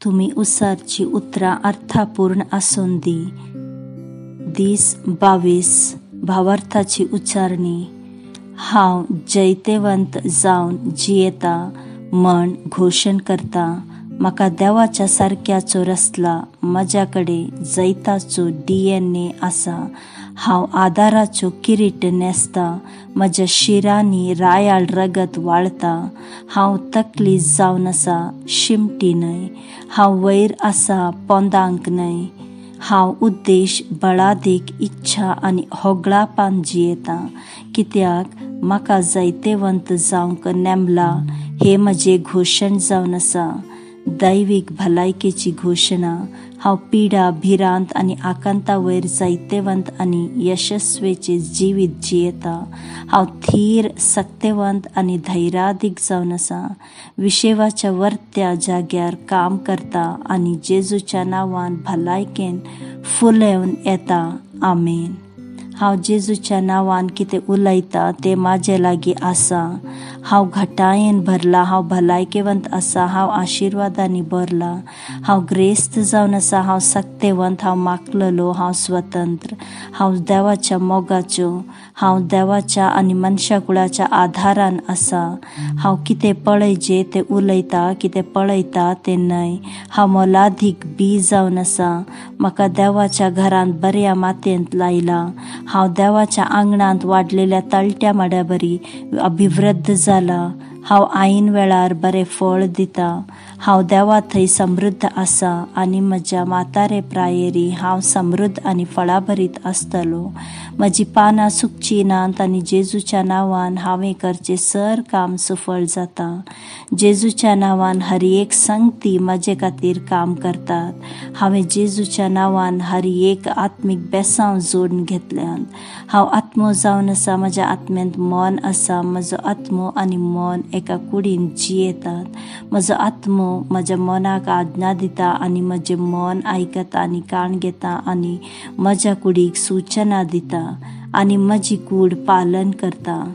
तुम्ही उसारची उतरां अर्थापूर्ण आसून दी. दीस 22 भावार्थाची उच्चारणी. हांव जैतेवंत जावन जियेता म्हण घोशण करता. म्हाका देवाच्या सारक्याचो रसला. म्हज्याकडे जैताचो DNA आसा. हांव आदाराचो किरीट नेसता. म्हज्या शिरांनी रायाळ रगत वाळता. हांव तकली जावन आसा, शिमटी न्हय. हांव वयर आसा, पोंदांक न्हय. हांव उद्देश, बळादेक, इच्छा आनी होगळापान जियेता. कित्याक म्हाका जैतेवंत जावंक नेमला हे म्हजे घोशण जावन आसा. दैवीक भलायकेची घोशणा. हांव पिडा, भिरांत आनी आकांता वयर जैतेवंत आनी यशस्वेचे जिवीत जियेता. हांव थीर, सक्तेवंत आनी धैर्यादीक जावन आसा. विशेवाच्या वर्त्या जाग्यार काम करता आनी जेजूच्या नांवान भलायकेन फुलेवन येता. आमेन. हांव जेजूच्या नांवान कितें उलयतां तें म्हाजे लागीं आसा. हांव घटायेन भरला. हांव भलायकेवंत आसा. हांव आशिर्वादांनी भरला. हांव ग्रेस्त जावन आसा. हांव सक्तेवंत. हांव मागलेलो. हांव स्वतंत्र. हांव देवाच्या मोगाच्यो. हांव देवाच्या आनी मनशाकुळाच्या आधारान आसा. हांव कितें पळयजें तें उलयतां, कितें पळयतां तें न्हय. हांव मोलादीक बी जावन आसा. म्हाका देवाच्या घरांत बऱ्या मातयेंत लायला. हांव देवाच्या आंगणांत वाडलेल्या तळट्या माड्याबरी अभिवृद्ध जाला. हांव आईन वेळार बरें फळ दिता. हांव देवा थंय समृद्ध आसा आनी म्हज्या म्हातारे प्रायेरी हांव समृद्ध आनी फळाभरीत आसतलो. म्हजी पानां सुकची नात आनी जेजूच्या नांवान हांवें करचें सर काम सुफळ जाता. जेजूच्या नांवान हर एक संगती म्हजे खातीर काम करतात. हांवें जेजूच्या नांवान हर एक आत्मीक बेसांव जोडून घेतल्यात. हांव आत्मो जावन आसा. म्हज्या आत्म्यांत मन आसा. म्हजो आत्मो आनी मन एका कुडीन जियेतात. म्हजो आत्मो म्हज्या मनाक आज्ञा दिता आनी म्हजें मन आयकता आनी कान घेता आनी म्हज्या कुडीक सूचना दिता आनी म्हजी कूड पालन करता.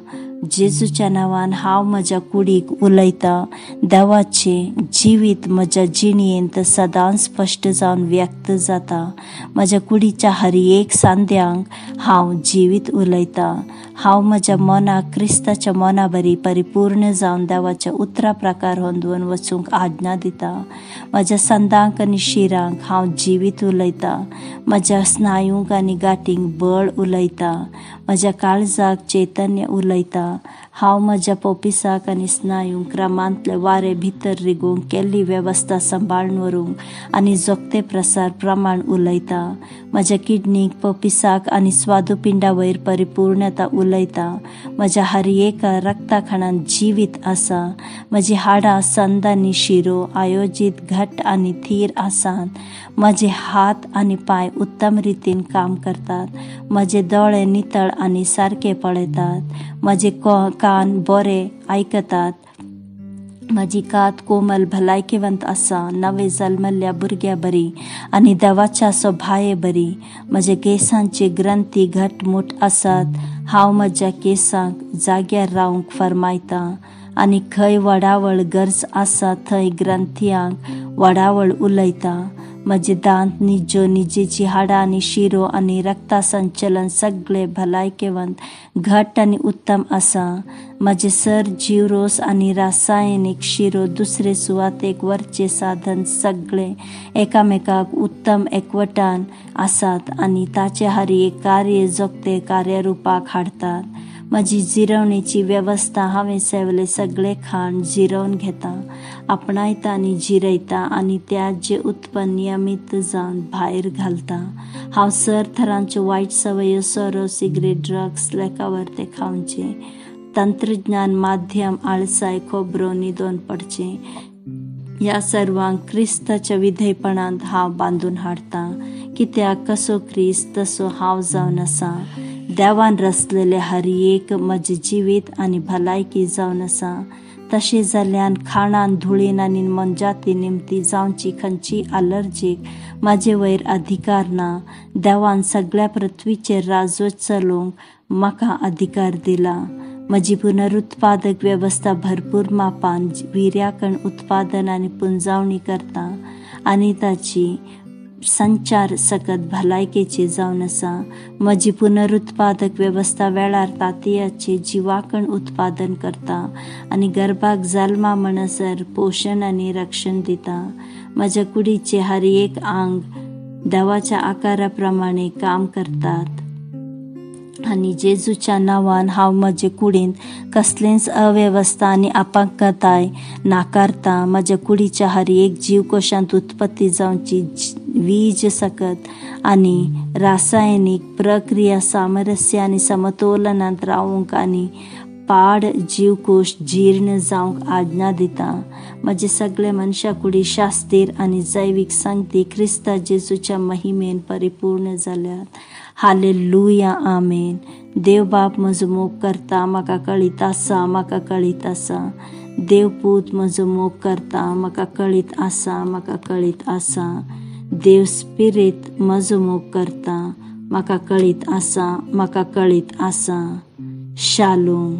जेजूच्या नांवान हांव म्हज्या कुडीक उलयतां. देवाचें जिवीत म्हज्या जिणयेंत सदांच स्पश्ट जावन व्यक्त जाता. म्हज्या कुडीच्या हर एक सांद्यांक हांव जिवीत उलयतां. हांव म्हज्या मनाक क्रिस्ताच्या मना बरी परिपूर्ण जावन देवाच्या उतरां प्रकार होंदून वचूंक आज्ञा दिता. म्हज्या संदांक आनी शिरांक हांव जिवीत उलयतां. म्हज्या स्नायूंक आनी गांठींक बळ उलयतां. म्हज्या काळजाक चैतन्य उलयतां. हांव म्हज्या पोपिसाक आनी स्नायूंक क्रमांतले वारे भितर रिगूंक केल्ली वेवस्था सांबाळून व्हरूंक आनी जोगते प्रसार प्रमाण उलयतां. म्हज्या किडनीक, पोपिसाक आनी स्वादुपिंडा वयर परिपूर्णता उलयतां. म्हज्या हर एका रक्ताखणांत जिवीत आसा. म्हजी हाडां, संद आनी शिरो आयोजीत घट्ट आनी थीर आसात. म्हजे हात आनी पांय उत्तम रितीन काम करतात. म्हजे दोळे नितळ आनी सारके पळयतात. म्हजे कान बरे आयकतात. म्हजी कात कोमल भलायकेवंत आसा. नवे जल्मल्ल्या भुरग्या बरी आनी देवाच्या सोभाये बरी. म्हजे केसांचे ग्रंथी घटमूट आसात. हांव म्हज्या केसांक जाग्यार रावंक फरमायतां आनी खंय वडावळ गरज आसा थंय ग्रंथयांक वडावळ उलयतां. म्हजे दांत, निज्जो, निजेची हाडां आनी शिरो आनी रक्ता संचलन सगळे भलायकेवंत, घट्ट आनी उत्तम आसा. म्हजे सर, जीवरोस आनी रासायनीक शिरो दुसरे सुवातेक वरचे साधन सगळे एकामेकाक उत्तम एकवटान आसात आनी ताचे हर एक कार्य जोगते कार्यारुपाक हाडतात. म्हजी जिरवणेची वेवस्था हांवें सेवले सगळे खाण जिरवन घेता, आपणायता आनी जिरयता आनी त्याचे उत्पन्न नियमीत जावन भायर घालता. हांव सर थरांच्यो वायट सवयो, सोरो, सिगरेट, ड्रग्स, लेकावर ते खावचे, तंत्रज्ञान, माध्यम, आळसाय, खोबरो न्हिदोन पडचे. ह्या सर्वांक क्रिस्ताच्या विधेयपणांत हांव बांदून हाडटां. कित्याक कसो क्रिस्त तसो हांव जावन आसा. देवान रचलेले हर एक म्हजे जिवीत आनी भलायकी जावन आसा. तशें जाल्ल्यान खाणान, धुळीन आनी मनजाती निमती जावची खंयची अलर्जीक म्हाजे वयर अधिकार ना. देवान सगळ्या पृथ्वीचेर राजवट चलोवंक म्हाका अधिकार दिला. म्हजी पुनरुत्पादक वेवस्था भरपूर मापान विर्याकण उत्पादन आनी पुंजावणी करता आनी ताची संचार सकत भलायकेची जावन आसा. म्हजी पुनरुत्पादक वेवस्था वेळार तांतयाचे जिवाकण उत्पादन करता आनी गर्भाक जल्मा म्हणसर पोशण आनी रक्षण दिता. म्हज्या कुडीचे हर एक आंग देवाच्या आकारा प्रमाणे काम करतात आनी जेजूच्या नांवान हांव म्हजे कुडींत कसलेंच अवेवस्था आनी अपांगताय नाकारता. म्हज्या कुडीच्या हर एक जीवकोशांत उत्पत्ती जावची वीज सकत आनी रासायनीक प्रक्रिया सामरस्य आनी समतोलनांत रावूंक आनी पाड जीवकोश जीर्ण जावंक आज्ञा दिता. म्हजे सगळे मनशा कुडी शास्तीर आनी जैवीक संगती क्रिस्ता जेजूच्या महिमेन परिपूर्ण जाल्यात. हालेलुया, आमेन. देव बाप म्हजो मोग करता, म्हाका कळीत आसा, म्हाका कळीत आसा. देव पूत म्हजो मोग करता, म्हाका कळीत आसा, म्हाका कळीत आसा. देव स्पिरीत म्हजो मोग करता, म्हाका कळीत आसा, म्हाका कळीत आसा. शालोम.